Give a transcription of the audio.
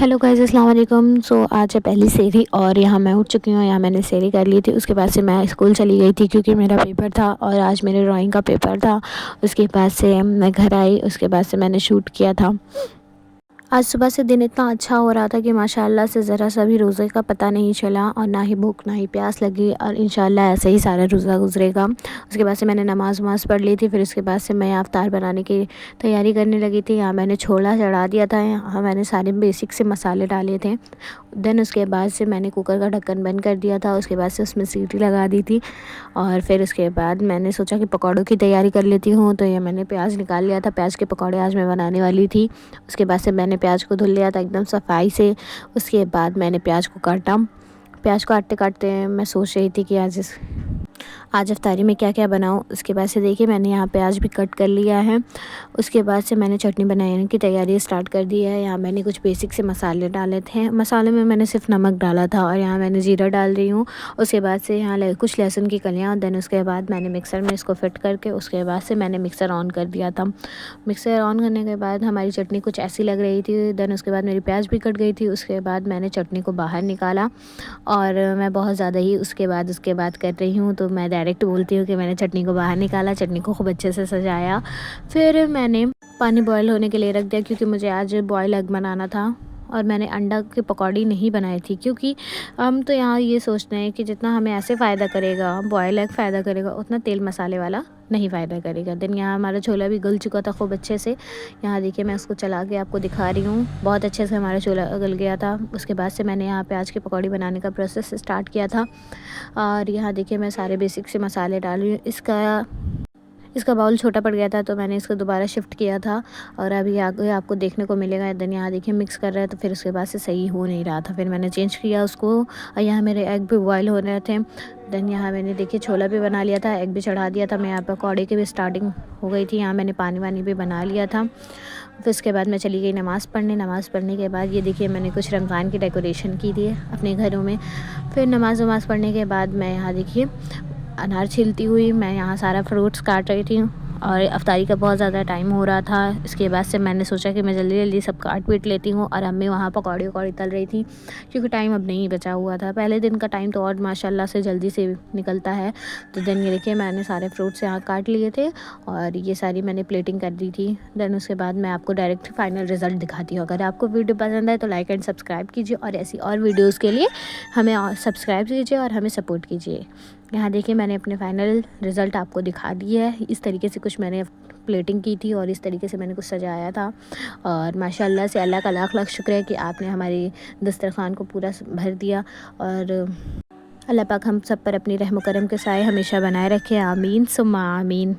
Hello guys, अस्सलाम वालेकुम। आज है पहली सेहरी और यहाँ मैं उठ चुकी हूँ। यहाँ मैंने सेहरी कर ली थी। उसके बाद से मैं स्कूल चली गई थी क्योंकि मेरा पेपर था और आज मेरे ड्राइंग का पेपर था। उसके बाद से मैं घर आई। उसके बाद से मैंने शूट किया था। आज सुबह से दिन इतना अच्छा हो रहा था कि माशाल्लाह से ज़रा सा भी रोज़े का पता नहीं चला और ना ही भूख ना ही प्यास लगी और इंशाल्लाह ऐसे ही सारा रोज़ा गुजरेगा। उसके बाद से मैंने नमाज़ वमाज़ पढ़ ली थी। फिर उसके बाद से मैं अफ्तार बनाने की तैयारी करने लगी थी। यहाँ मैंने छोला चढ़ा दिया था। यहाँ मैंने सारे बेसिक से मसाले डाले थे। देन उसके बाद से मैंने कुकर का ढक्कन बंद कर दिया था। उसके बाद से उसमें सीटी लगा दी थी और फिर उसके बाद मैंने सोचा कि पकौड़ों की तैयारी कर लेती हूँ। तो ये मैंने प्याज निकाल लिया था। प्याज के पकौड़े आज मैं बनाने वाली थी। उसके बाद से मैंने प्याज को धुल लिया था एकदम सफाई से। उसके बाद मैंने प्याज को काटा। प्याज को काटते काटते मैं सोच रही थी कि आज इफ्तारी में क्या क्या बनाऊँ। उसके बाद से देखिए मैंने यहाँ प्याज भी कट कर लिया है। उसके बाद से मैंने चटनी बनाने की तैयारी स्टार्ट कर दी है। यहाँ मैंने कुछ बेसिक से मसाले डाले थे। मसाले में मैंने सिर्फ नमक डाला था और यहाँ मैंने जीरा डाल रही हूँ। उसके बाद से यहाँ कुछ लहसुन की कलियाँ। देन उसके बाद मैंने मिक्सर में इसको फिट करके उसके बाद से मैंने मिक्सर ऑन कर दिया था। मिक्सर ऑन करने के बाद हमारी चटनी कुछ ऐसी लग रही थी। देन उसके बाद मेरी प्याज भी कट गई थी। उसके बाद मैंने चटनी को बाहर निकाला और मैं बहुत ज़्यादा ही उसके बाद कर रही हूँ। तो मैं डायरेक्ट बोलती हूँ कि मैंने चटनी को बाहर निकाला, चटनी को खूब अच्छे से सजाया। फिर मैंने पानी बॉयल होने के लिए रख दिया क्योंकि मुझे आज बॉयल एग बनाना था और मैंने अंडा की पकौड़ी नहीं बनाई थी क्योंकि हम तो यहाँ ये सोचते हैं कि जितना हमें ऐसे फ़ायदा करेगा बॉयल एग फ़ायदा करेगा उतना तेल मसाले वाला नहीं फ़ायदा करेगा। देन यहाँ हमारा छोला भी गल चुका था खूब अच्छे से। यहाँ देखिए मैं उसको चला के आपको दिखा रही हूँ। बहुत अच्छे से हमारा छोला गल गया था। उसके बाद से मैंने यहाँ प्याज की पकौड़ी बनाने का प्रोसेस स्टार्ट किया था और यहाँ देखिए मैं सारे बेसिक से मसाले डाल रही हूँ। इसका बाउल छोटा पड़ गया था तो मैंने इसको दोबारा शिफ्ट किया था और अभी आगे आपको देखने को मिलेगा। देन यहाँ देखिए मिक्स कर रहे हैं तो फिर उसके बाद से सही हो नहीं रहा था। फिर मैंने चेंज किया उसको और यहाँ मेरे एग भी बॉयल हो रहे थे। देन यहाँ मैंने देखिए छोला भी बना लिया था, एग भी चढ़ा दिया था। मैं यहाँ पर पकौड़े की भी स्टार्टिंग हो गई थी। यहाँ मैंने पानी वानी भी बना लिया था। फिर उसके बाद मैं चली गई नमाज़ पढ़ने के बाद ये देखिए मैंने कुछ रमज़ान की डेकोरेशन की थी अपने घरों में। फिर नमाज़ वमाज़ पढ़ने के बाद मैं यहाँ देखिए अनार छीलती हुई मैं यहाँ सारा फ्रूट्स काट रही थी और अफ्तारी का बहुत ज़्यादा टाइम हो रहा था। इसके बाद से मैंने सोचा कि मैं जल्दी जल्दी सब काट पीट लेती हूँ और अम्मी वहाँ पकौड़ी वकौड़ी तल रही थी क्योंकि टाइम अब नहीं बचा हुआ था। पहले दिन का टाइम तो और माशाल्लाह से जल्दी से निकलता है। तो देन ये देखिए मैंने सारे फ्रूट्स यहाँ काट लिए थे और ये सारी मैंने प्लेटिंग कर दी थी। देन उसके बाद मैं आपको डायरेक्ट फाइनल रिज़ल्ट दिखाती हूँ। अगर आपको वीडियो पसंद आए तो लाइक एंड सब्सक्राइब कीजिए और ऐसी और वीडियोज़ के लिए हमें सब्सक्राइब कीजिए और हमें सपोर्ट कीजिए। यहाँ देखिए मैंने अपने फाइनल रिज़ल्ट आपको दिखा दिया है। इस तरीके से कुछ मैंने प्लेटिंग की थी और इस तरीके से मैंने कुछ सजाया था और माशाल्लाह से अल्लाह का लाख लाख शुक्र है कि आपने हमारी दस्तरखान को पूरा भर दिया और अल्लाह पाक हम सब पर अपनी रहम करम के साए हमेशा बनाए रखे। आमीन सुम्मा आमीन।